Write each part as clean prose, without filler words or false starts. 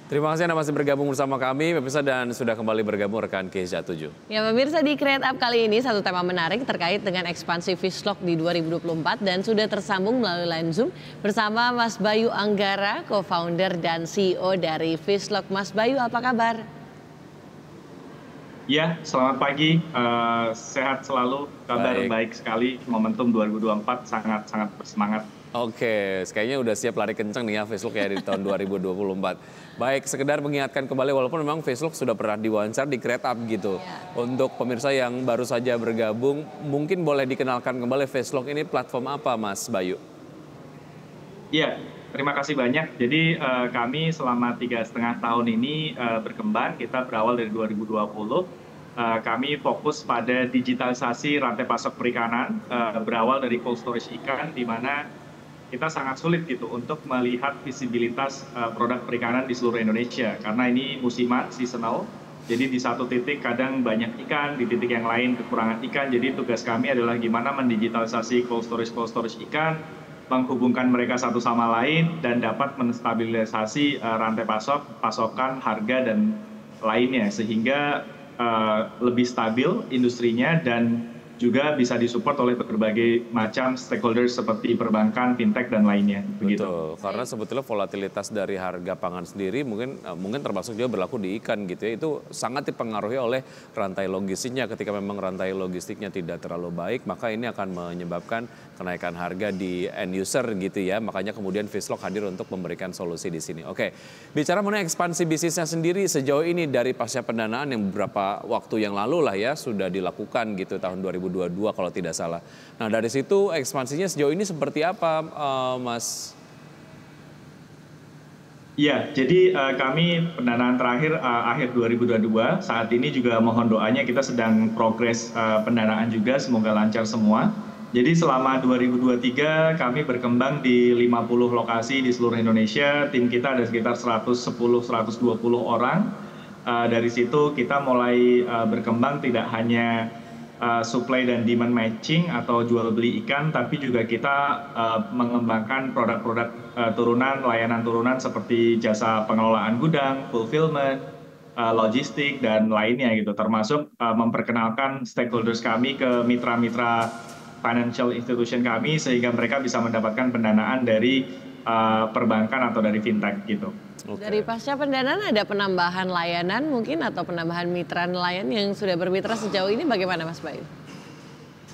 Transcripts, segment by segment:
Terima kasih Anda masih bergabung bersama kami, pemirsa, dan sudah kembali bergabung rekan Kesha 7. Ya pemirsa, di Create Up kali ini satu tema menarik terkait dengan ekspansi Fishlock di 2024 dan sudah tersambung melalui line Zoom bersama Mas Bayu Anggara, co-founder dan CEO dari Fishlock. Mas Bayu, apa kabar? Ya, selamat pagi. Sehat selalu, kabar baik sekali. Momentum 2024 sangat bersemangat. Oke, kayaknya udah siap lari kencang nih ya Fishlock ya di tahun 2024. Baik, sekedar mengingatkan kembali walaupun memang Fishlock sudah pernah diwawancara di Create Up gitu. Untuk pemirsa yang baru saja bergabung, mungkin boleh dikenalkan kembali Fishlock ini platform apa, Mas Bayu? Iya, terima kasih banyak. Jadi kami selama 3,5 tahun ini berkembang. Kita berawal dari 2020. Kami fokus pada digitalisasi rantai pasok perikanan, berawal dari cold storage ikan, di mana kita sangat sulit gitu untuk melihat visibilitas produk perikanan di seluruh Indonesia. Karena ini musiman, seasonal. Jadi di satu titik kadang banyak ikan, di titik yang lain kekurangan ikan. Jadi tugas kami adalah gimana mendigitalisasi cold storage ikan, menghubungkan mereka satu sama lain, dan dapat menstabilisasi rantai pasokan, harga, dan lainnya. Sehingga lebih stabil industrinya dan juga bisa disupport oleh berbagai macam stakeholders seperti perbankan, fintech, dan lainnya. Betul, karena sebetulnya volatilitas dari harga pangan sendiri mungkin termasuk juga berlaku di ikan gitu ya. Itu sangat dipengaruhi oleh rantai logistiknya. Ketika memang rantai logistiknya tidak terlalu baik, maka ini akan menyebabkan kenaikan harga di end user gitu ya. Makanya kemudian Fishlock hadir untuk memberikan solusi di sini. Oke, bicara mengenai ekspansi bisnisnya sendiri sejauh ini dari pasca pendanaan yang beberapa waktu yang lalu lah ya sudah dilakukan gitu tahun 2022 kalau tidak salah. Nah dari situ ekspansinya sejauh ini seperti apa, Mas? Iya, jadi kami pendanaan terakhir akhir 2022. Saat ini juga mohon doanya, kita sedang progres pendanaan juga, semoga lancar semua. Jadi selama 2023 kami berkembang di 50 lokasi di seluruh Indonesia. Tim kita ada sekitar 110-120 orang. Dari situ kita mulai berkembang tidak hanya supply dan demand matching atau jual beli ikan, tapi juga kita mengembangkan produk-produk turunan, layanan turunan seperti jasa pengelolaan gudang, fulfillment, logistik, dan lainnya gitu. Termasuk memperkenalkan stakeholders kami ke mitra-mitra financial institution kami sehingga mereka bisa mendapatkan pendanaan dari perbankan atau dari fintech gitu. Dari pasca pendanaan ada penambahan layanan mungkin atau penambahan mitra nelayan yang sudah bermitra sejauh ini, bagaimana Mas Bayu?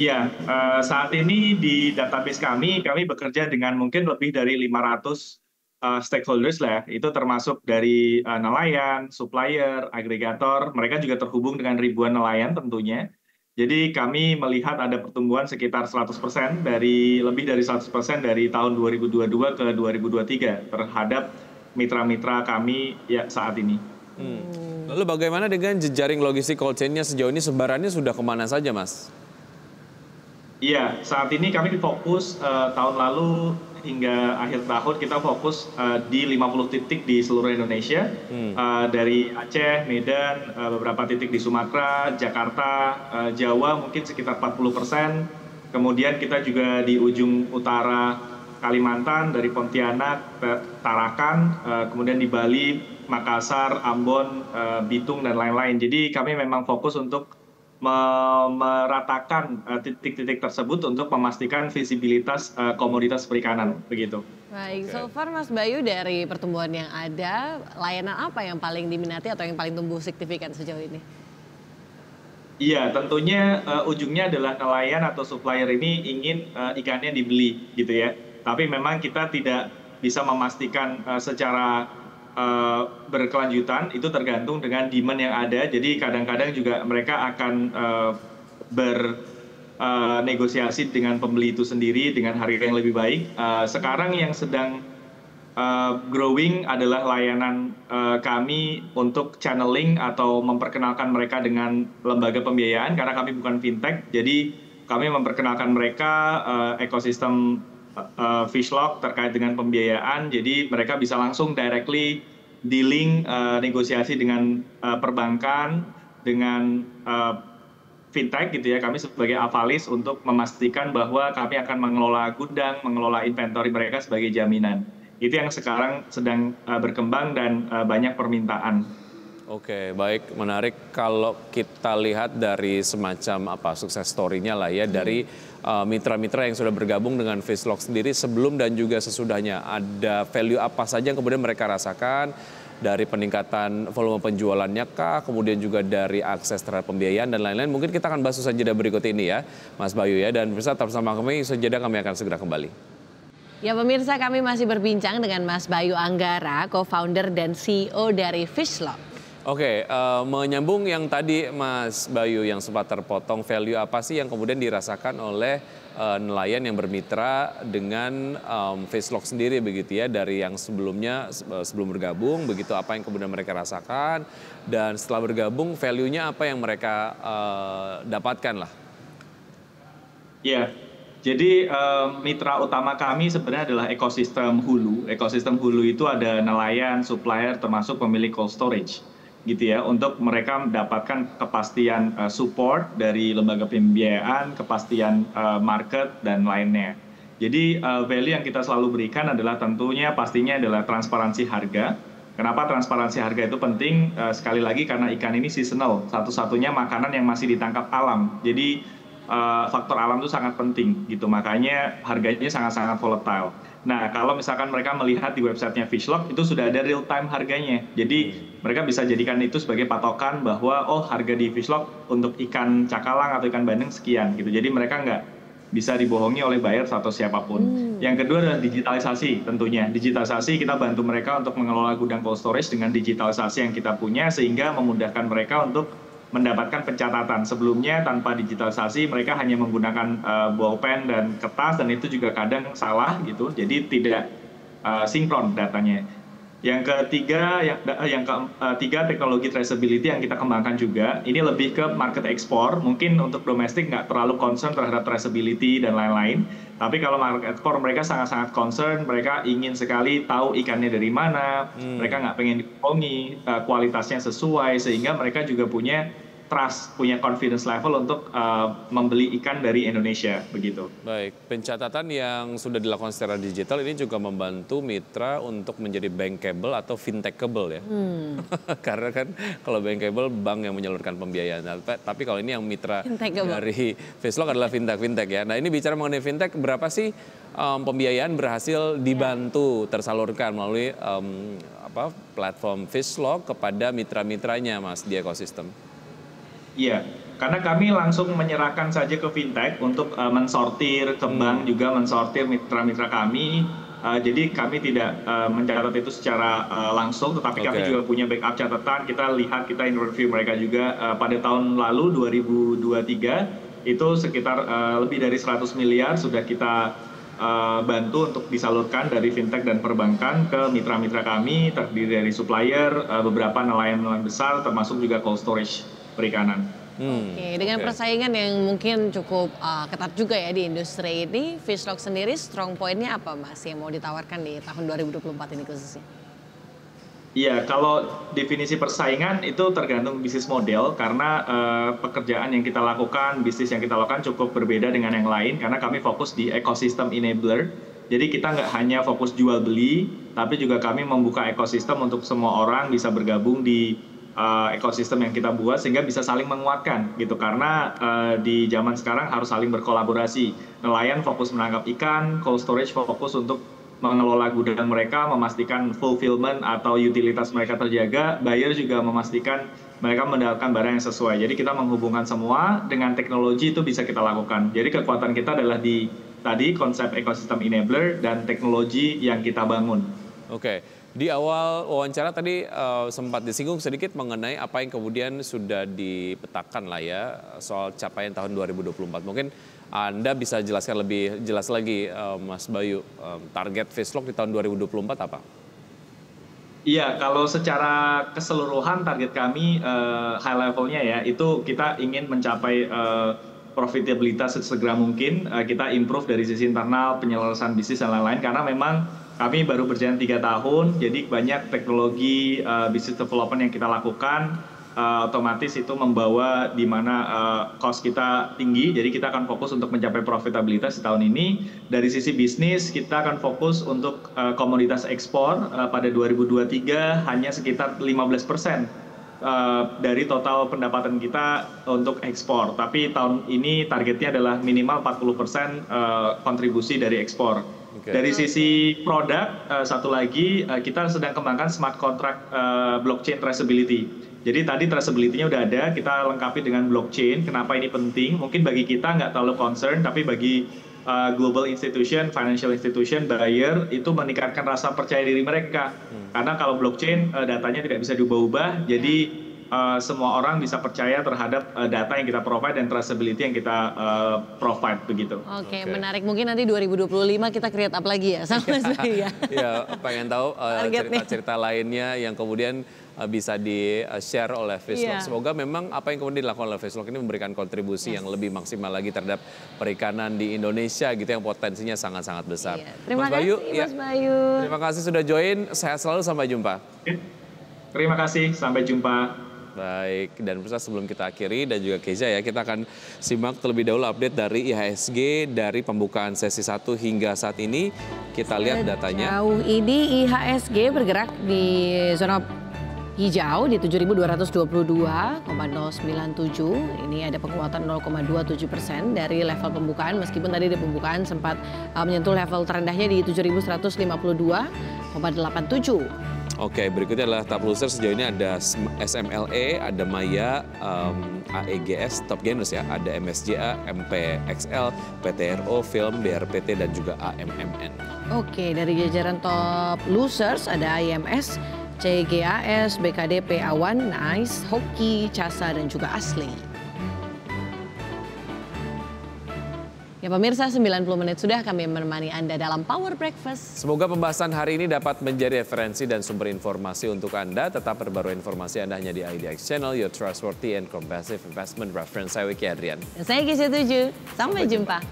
Ya, saat ini di database kami bekerja dengan mungkin lebih dari 500 stakeholders lah. Itu termasuk dari nelayan, supplier, agregator. Mereka juga terhubung dengan ribuan nelayan tentunya. Jadi kami melihat ada pertumbuhan sekitar 100% lebih dari 100% dari tahun 2022 ke 2023 terhadap mitra-mitra kami ya saat ini. Lalu bagaimana dengan jejaring logistik cold chain-nya sejauh ini, sebarannya sudah kemana saja, Mas? Iya, saat ini kami fokus tahun lalu hingga akhir tahun kita fokus di 50 titik di seluruh Indonesia. Dari Aceh, Medan, beberapa titik di Sumatera, Jakarta, Jawa mungkin sekitar 40%. Kemudian kita juga di ujung utara Kalimantan, dari Pontianak, Tarakan, kemudian di Bali, Makassar, Ambon, Bitung, dan lain-lain. Jadi kami memang fokus untuk meratakan titik-titik tersebut untuk memastikan visibilitas komoditas perikanan, begitu. Baik, so far Mas Bayu dari pertumbuhan yang ada, layanan apa yang paling diminati atau yang paling tumbuh signifikan sejauh ini? Iya, tentunya ujungnya adalah nelayan atau supplier ini ingin ikannya dibeli gitu ya. Tapi memang kita tidak bisa memastikan secara berkelanjutan, itu tergantung dengan demand yang ada. Jadi kadang-kadang juga mereka akan bernegosiasi dengan pembeli itu sendiri dengan harga yang lebih baik. Sekarang yang sedang growing adalah layanan kami untuk channeling atau memperkenalkan mereka dengan lembaga pembiayaan, karena kami bukan fintech. Jadi kami memperkenalkan mereka ekosistem Fishlock terkait dengan pembiayaan. Jadi mereka bisa langsung directly dealing, negosiasi dengan perbankan, dengan fintech gitu ya. Kami sebagai avalis untuk memastikan bahwa kami akan mengelola gudang, mengelola inventory mereka sebagai jaminan. Itu yang sekarang sedang berkembang dan banyak permintaan. Oke, baik, menarik. Kalau kita lihat dari semacam sukses story-nya lah ya, dari mitra-mitra yang sudah bergabung dengan Fishlock sendiri sebelum dan juga sesudahnya, ada value apa saja yang kemudian mereka rasakan dari peningkatan volume penjualannya kah, kemudian juga dari akses terhadap pembiayaan dan lain-lain. Mungkin kita akan bahas usaha jeda berikut ini ya, Mas Bayu ya. Dan pemirsa tetap bersama kami, usaha jeda kami akan segera kembali. Ya pemirsa, kami masih berbincang dengan Mas Bayu Anggara, co-founder dan CEO dari Fishlock. Oke, menyambung yang tadi Mas Bayu yang sempat terpotong, value apa sih yang kemudian dirasakan oleh nelayan yang bermitra dengan Fishlock sendiri begitu ya, dari yang sebelumnya sebelum bergabung begitu, apa yang kemudian mereka rasakan, dan setelah bergabung value-nya apa yang mereka dapatkan lah. Iya, jadi mitra utama kami sebenarnya adalah ekosistem hulu. Ekosistem hulu itu ada nelayan, supplier, termasuk pemilik cold storage, gitu ya, untuk mereka mendapatkan kepastian support dari lembaga pembiayaan, kepastian market dan lainnya. Jadi value yang kita selalu berikan adalah tentunya pastinya adalah transparansi harga. Kenapa transparansi harga itu penting? Sekali lagi karena ikan ini seasonal, satu-satunya makanan yang masih ditangkap alam. Jadi faktor alam itu sangat penting gitu, makanya harganya sangat-sangat volatile. Nah, kalau misalkan mereka melihat di websitenya Fishlock, itu sudah ada real time harganya. Jadi mereka bisa jadikan itu sebagai patokan bahwa harga di Fishlock untuk ikan cakalang atau ikan bandeng sekian gitu. Jadi mereka nggak bisa dibohongi oleh buyer atau siapapun. Yang kedua adalah digitalisasi tentunya. Digitalisasi, kita bantu mereka untuk mengelola gudang cold storage dengan digitalisasi yang kita punya, sehingga memudahkan mereka untuk mendapatkan pencatatan. Sebelumnya tanpa digitalisasi mereka hanya menggunakan bolpen dan kertas, dan itu juga kadang salah gitu, jadi tidak sinkron datanya. Yang ketiga, teknologi traceability yang kita kembangkan juga. Ini lebih ke market ekspor. Mungkin untuk domestik nggak terlalu concern terhadap traceability dan lain-lain. Tapi kalau market ekspor mereka sangat-sangat concern. Mereka ingin sekali tahu ikannya dari mana. Mereka nggak pengen dibohongi, kualitasnya sesuai. Sehingga mereka juga punya trust, punya confidence level untuk membeli ikan dari Indonesia, begitu. Baik, pencatatan yang sudah dilakukan secara digital ini juga membantu mitra untuk menjadi bankable atau fintechable ya. Karena kan kalau bankable bank yang menyalurkan pembiayaan, tapi kalau ini yang mitra dari Fishlock adalah fintech ya. Nah, ini bicara mengenai fintech, berapa sih pembiayaan berhasil dibantu tersalurkan melalui platform Fishlock kepada mitra-mitranya, Mas, di ekosistem? Iya, karena kami langsung menyerahkan saja ke fintech untuk mensortir, ke bank juga mensortir mitra-mitra kami. Jadi kami tidak mencatat itu secara langsung, tetapi kami juga punya backup catatan. Kita lihat, kita interview mereka juga pada tahun lalu 2023 itu sekitar lebih dari 100 miliar sudah kita bantu untuk disalurkan dari fintech dan perbankan ke mitra-mitra kami, terdiri dari supplier, beberapa nelayan-nelayan besar, termasuk juga cold storage perikanan. Oke, dengan persaingan yang mungkin cukup ketat juga ya di industri ini, Fishlock sendiri strong point-nya apa, Mas, yang mau ditawarkan di tahun 2024 ini khususnya? Iya, kalau definisi persaingan itu tergantung bisnis model, karena pekerjaan yang kita lakukan, bisnis yang kita lakukan cukup berbeda dengan yang lain, karena kami fokus di ekosistem enabler. Jadi kita nggak hanya fokus jual beli, tapi juga kami membuka ekosistem untuk semua orang bisa bergabung di ekosistem yang kita buat, sehingga bisa saling menguatkan gitu. Karena di zaman sekarang harus saling berkolaborasi. Nelayan fokus menangkap ikan, cold storage fokus untuk mengelola gudang mereka, memastikan fulfillment atau utilitas mereka terjaga. Buyer juga memastikan mereka mendapatkan barang yang sesuai. Jadi kita menghubungkan semua dengan teknologi, itu bisa kita lakukan. Jadi kekuatan kita adalah di tadi konsep ekosistem enabler dan teknologi yang kita bangun. Oke. Di awal wawancara tadi sempat disinggung sedikit mengenai apa yang kemudian sudah dipetakan lah ya soal capaian tahun 2024. Mungkin Anda bisa jelaskan lebih jelas lagi, Mas Bayu, target Fishlock di tahun 2024 apa? Iya, kalau secara keseluruhan target kami high levelnya ya, itu kita ingin mencapai profitabilitas sesegera mungkin. Kita improve dari sisi internal, penyelesaian bisnis dan lain-lain, karena memang kami baru berjalan 3 tahun, jadi banyak teknologi bisnis development yang kita lakukan. otomatis itu membawa di mana cost kita tinggi, jadi kita akan fokus untuk mencapai profitabilitas di tahun ini. Dari sisi bisnis, kita akan fokus untuk komoditas ekspor pada 2023 hanya sekitar 15% dari total pendapatan kita untuk ekspor. Tapi tahun ini targetnya adalah minimal 40% kontribusi dari ekspor. Dari sisi produk, satu lagi kita sedang kembangkan smart contract blockchain traceability. Jadi tadi traceability-nya udah ada, kita lengkapi dengan blockchain. Kenapa ini penting? Mungkin bagi kita nggak terlalu concern, tapi bagi global institution, financial institution, buyer, itu meningkatkan rasa percaya diri mereka. Karena kalau blockchain, datanya tidak bisa diubah-ubah, jadi semua orang bisa percaya terhadap data yang kita provide dan traceability yang kita provide begitu. Oke, menarik. Mungkin nanti 2025 kita create up lagi ya sama Mas Bayu ya. Ya, pengen tahu cerita-cerita lainnya yang kemudian bisa di-share oleh Fish-Lok. Semoga memang apa yang kemudian dilakukan oleh Fish-Lok ini memberikan kontribusi yang lebih maksimal lagi terhadap perikanan di Indonesia gitu yang potensinya sangat-sangat besar. Terima kasih Mas Bayu. Terima kasih sudah join. Sehat selalu, sampai jumpa. Terima kasih, sampai jumpa. Baik, dan pemirsa sebelum kita akhiri dan juga Keza ya, kita akan simak terlebih dahulu update dari IHSG dari pembukaan sesi 1 hingga saat ini. Kita lihat datanya. Jauh ini IHSG bergerak di zona hijau di 7.222,097. Ini ada penguatan 0,27% dari level pembukaan, meskipun tadi di pembukaan sempat menyentuh level terendahnya di 7.152,87. Oke, berikutnya adalah top loser. Sejauh ini ada SMLE, ada Maya, AEGS, Top Gainers ya, ada MSJA, MPXL, PTRO, Film, BRPT, dan juga AMMN. Oke, dari jajaran top losers ada IMS, CGAS, BKDP, Awan, Nice, Hoki, Casa, dan juga Asli. Ya pemirsa, 90 menit sudah kami menemani Anda dalam Power Breakfast. Semoga pembahasan hari ini dapat menjadi referensi dan sumber informasi untuk Anda. Tetap perbarui informasi Anda hanya di IDX Channel, your trustworthy and comprehensive investment reference. Saya Wiki Adrian. Dan saya Keza 7. Sampai jumpa.